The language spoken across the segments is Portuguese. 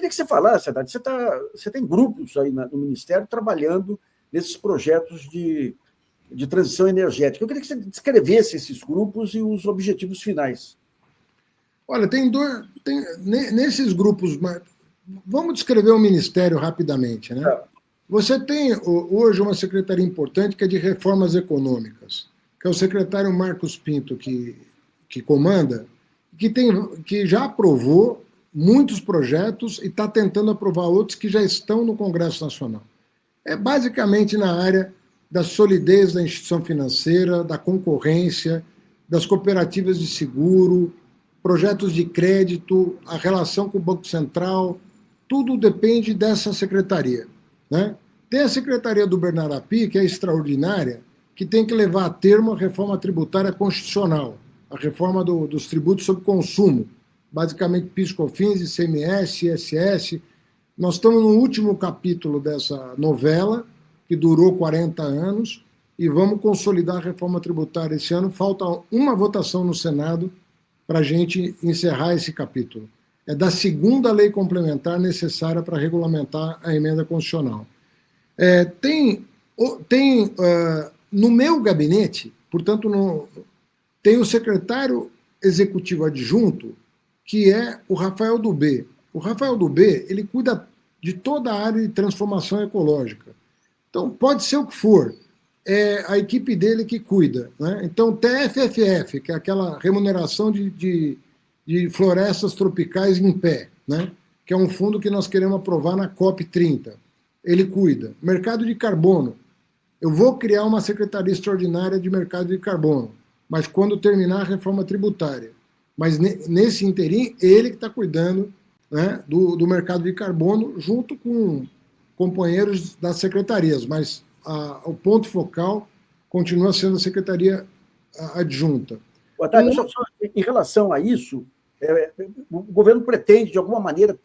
queria que você falasse, Haddad, você tem grupos aí no Ministério trabalhando nesses projetos de transição energética. Eu queria que você descrevesse esses grupos e os objetivos finais. Olha, nesses grupos, vamos descrever o Ministério rapidamente, né? Você tem hoje uma secretaria importante que é de reformas econômicas, que é o secretário Marcos Pinto que comanda, que já aprovou muitos projetos e está tentando aprovar outros que já estão no Congresso Nacional. É basicamente na área da solidez da instituição financeira, da concorrência, das cooperativas de seguro, projetos de crédito, a relação com o Banco Central, tudo depende dessa secretaria, né? Tem a secretaria do Bernardo Api, que é extraordinária, que tem que levar a termo a reforma tributária constitucional, a reforma dos tributos sobre consumo, basicamente PIS, COFINS, ICMS, ISS. Nós estamos no último capítulo dessa novela, que durou 40 anos, e vamos consolidar a reforma tributária esse ano. Falta uma votação no Senado para a gente encerrar esse capítulo. É da segunda lei complementar necessária para regulamentar a emenda constitucional. No meu gabinete, portanto, tem o secretário executivo adjunto, que é o Rafael Dubé. O Rafael Dubé, ele cuida de toda a área de transformação ecológica. Então, pode ser o que for, é a equipe dele que cuida, né? Então, TFFF, que é aquela remuneração de florestas tropicais em pé, né? Que é um fundo que nós queremos aprovar na COP30. Ele cuida. Mercado de carbono. Eu vou criar uma secretaria extraordinária de mercado de carbono, mas quando terminar a reforma tributária. Mas nesse interim, ele que está cuidando, né, do mercado de carbono, junto com companheiros das secretarias, mas o ponto focal continua sendo a secretaria adjunta. Haddad, em relação a isso, o governo pretende, de alguma maneira,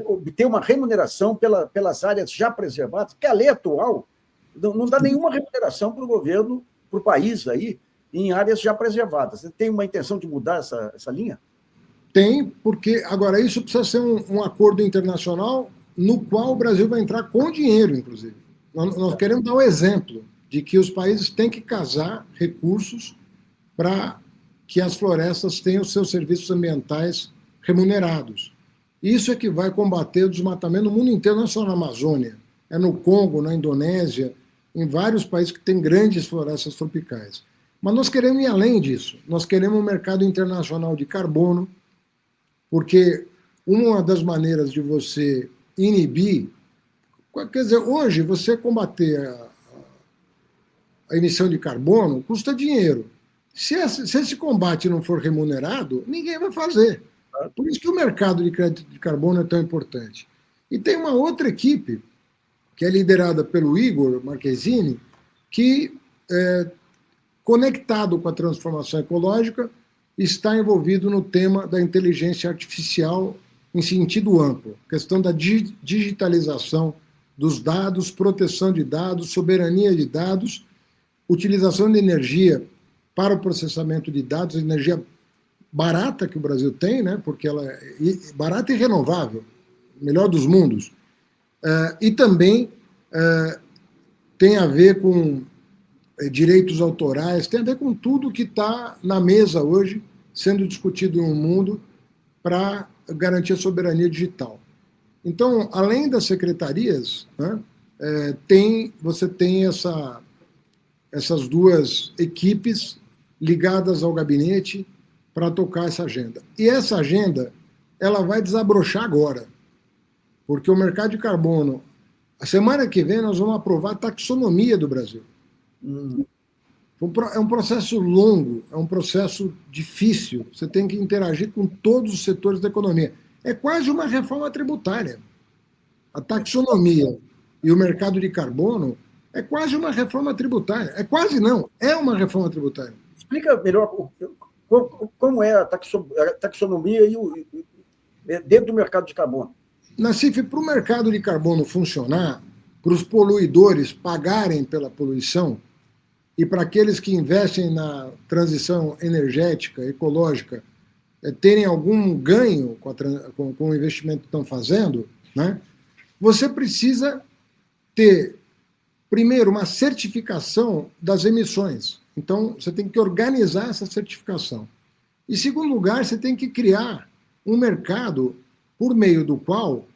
obter uma remuneração pelas áreas já preservadas, porque a lei atual não dá nenhuma remuneração para o governo, para o país aí, em áreas já preservadas. Você tem uma intenção de mudar essa linha? Tem, porque agora isso precisa ser um acordo internacional no qual o Brasil vai entrar com dinheiro, inclusive. Nós queremos dar o exemplo de que os países têm que casar recursos para que as florestas tenham seus serviços ambientais remunerados. Isso é que vai combater o desmatamento no mundo inteiro, não é só na Amazônia, é no Congo, na Indonésia, em vários países que têm grandes florestas tropicais. Mas nós queremos ir além disso. Nós queremos um mercado internacional de carbono, porque uma das maneiras de você inibir, quer dizer, hoje você combater a emissão de carbono custa dinheiro. Se esse combate não for remunerado, ninguém vai fazer. Por isso que o mercado de crédito de carbono é tão importante. E tem uma outra equipe, que é liderada pelo Igor Marchesini, que, conectado com a transformação ecológica, está envolvido no tema da inteligência artificial em sentido amplo, questão da digitalização dos dados, proteção de dados, soberania de dados, utilização de energia para o processamento de dados, energia barata que o Brasil tem, né, porque ela é barata e renovável, melhor dos mundos, e também tem a ver com direitos autorais, tem a ver com tudo que está na mesa hoje, sendo discutido no mundo para garantir a soberania digital. Então, além das secretarias, né, você tem essas duas equipes ligadas ao gabinete para tocar essa agenda. E essa agenda, ela vai desabrochar agora, porque o mercado de carbono, a semana que vem nós vamos aprovar a taxonomia do Brasil. É um processo longo, é um processo difícil, você tem que interagir com todos os setores da economia. É quase uma reforma tributária. A taxonomia e o mercado de carbono é quase uma reforma tributária. É quase não, é uma reforma tributária. Explica melhor como é a taxonomia dentro do mercado de carbono. Nassif, para o mercado de carbono funcionar, para os poluidores pagarem pela poluição e para aqueles que investem na transição energética, ecológica, terem algum ganho com o investimento que estão fazendo, né, você precisa ter, primeiro, uma certificação das emissões. Então, você tem que organizar essa certificação. Em segundo lugar, você tem que criar um mercado por meio do qual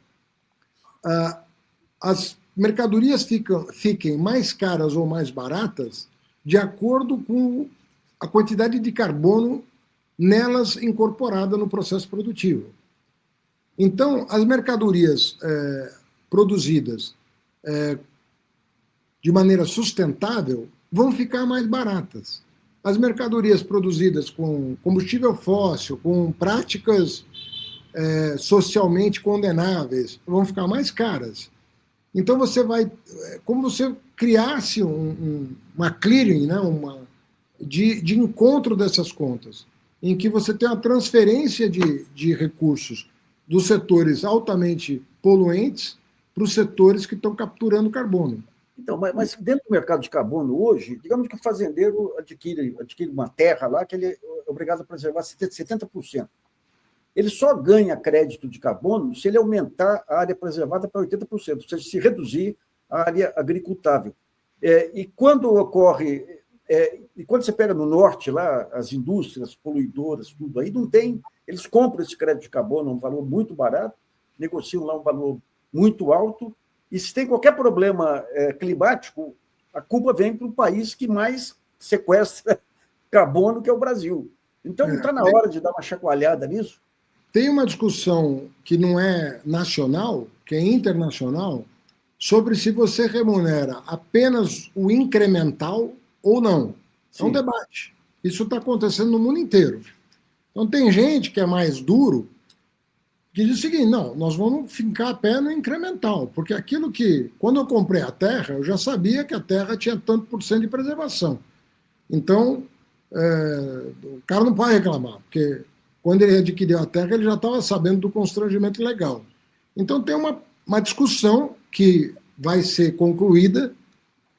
as mercadorias fiquem mais caras ou mais baratas de acordo com a quantidade de carbono nelas incorporada no processo produtivo. Então, as mercadorias produzidas de maneira sustentável vão ficar mais baratas. As mercadorias produzidas com combustível fóssil, com práticas socialmente condenáveis, vão ficar mais caras. Então, você vai... Como você criasse uma clearing, né, de encontro dessas contas, em que você tem a transferência de recursos dos setores altamente poluentes para os setores que estão capturando carbono. Então, mas dentro do mercado de carbono hoje, digamos que o fazendeiro adquire uma terra lá que ele é obrigado a preservar 70%. Ele só ganha crédito de carbono se ele aumentar a área preservada para 80%, ou seja, se reduzir a área agricultável. E quando ocorre... e quando você pega no norte, lá, as indústrias poluidoras, tudo aí, não tem... Eles compram esse crédito de carbono a um valor muito barato, negociam lá um valor muito alto, e se tem qualquer problema climático, a culpa vem para o país que mais sequestra carbono, que é o Brasil. Então, não está na hora de dar uma chacoalhada nisso? Tem uma discussão que não é nacional, que é internacional, sobre se você remunera apenas o incremental ou não. Sim. É um debate. Isso está acontecendo no mundo inteiro. Então, tem gente que é mais duro, que diz o seguinte, não, nós vamos fincar a pé no incremental, porque aquilo que, quando eu comprei a terra, eu já sabia que a terra tinha tanto por cento de preservação. Então, o cara não pode reclamar, porque quando ele adquiriu a terra, ele já estava sabendo do constrangimento legal. Então, tem uma discussão que vai ser concluída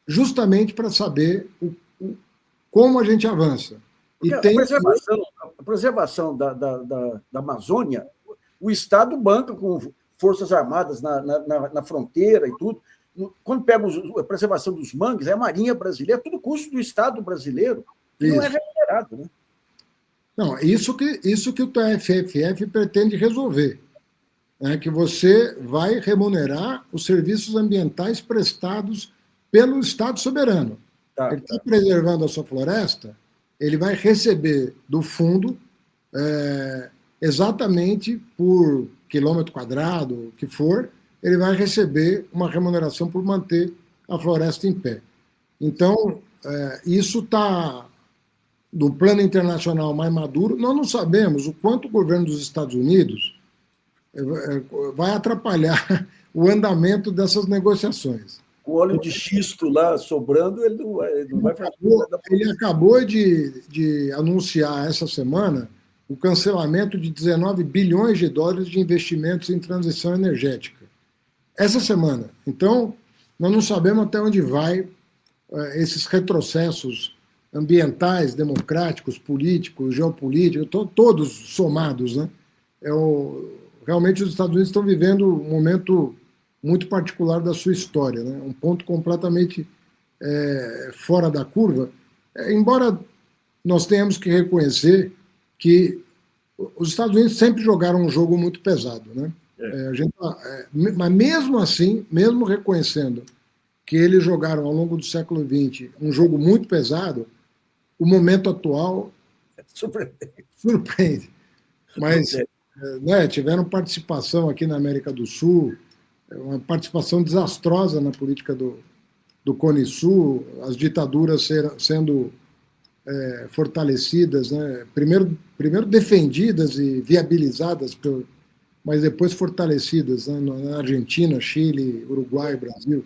justamente para saber como a gente avança. E tem a preservação da Amazônia, o Estado banca com forças armadas na fronteira e tudo. Quando pega a preservação dos mangues, é a Marinha Brasileira, é tudo custo do Estado brasileiro, que não é remunerado, né? Não, isso que o TFFF pretende resolver, né? Que você vai remunerar os serviços ambientais prestados pelo Estado soberano. Ele está preservando a sua floresta, ele vai receber do fundo exatamente por quilômetro quadrado, o que for, ele vai receber uma remuneração por manter a floresta em pé. Então, isso está no plano internacional mais maduro. Nós não sabemos o quanto o governo dos Estados Unidos vai atrapalhar o andamento dessas negociações. O óleo de xisto lá sobrando, ele não vai fazer nada. Ele acabou de anunciar essa semana o cancelamento de 19 bilhões de dólares de investimentos em transição energética. Essa semana. Então, nós não sabemos até onde vai esses retrocessos ambientais, democráticos, políticos, geopolíticos, todos somados, né? Realmente os Estados Unidos estão vivendo um momento muito particular da sua história, né? Um ponto completamente fora da curva, embora nós tenhamos que reconhecer que os Estados Unidos sempre jogaram um jogo muito pesado, né? Mas mesmo assim, mesmo reconhecendo que eles jogaram ao longo do século XX um jogo muito pesado, o momento atual surpreende. Mas tiveram participação aqui na América do Sul, uma participação desastrosa na política do Cone Sul, as ditaduras sendo fortalecidas, né? Primeiro defendidas e viabilizadas, mas depois fortalecidas, né? Na Argentina, Chile, Uruguai, Brasil.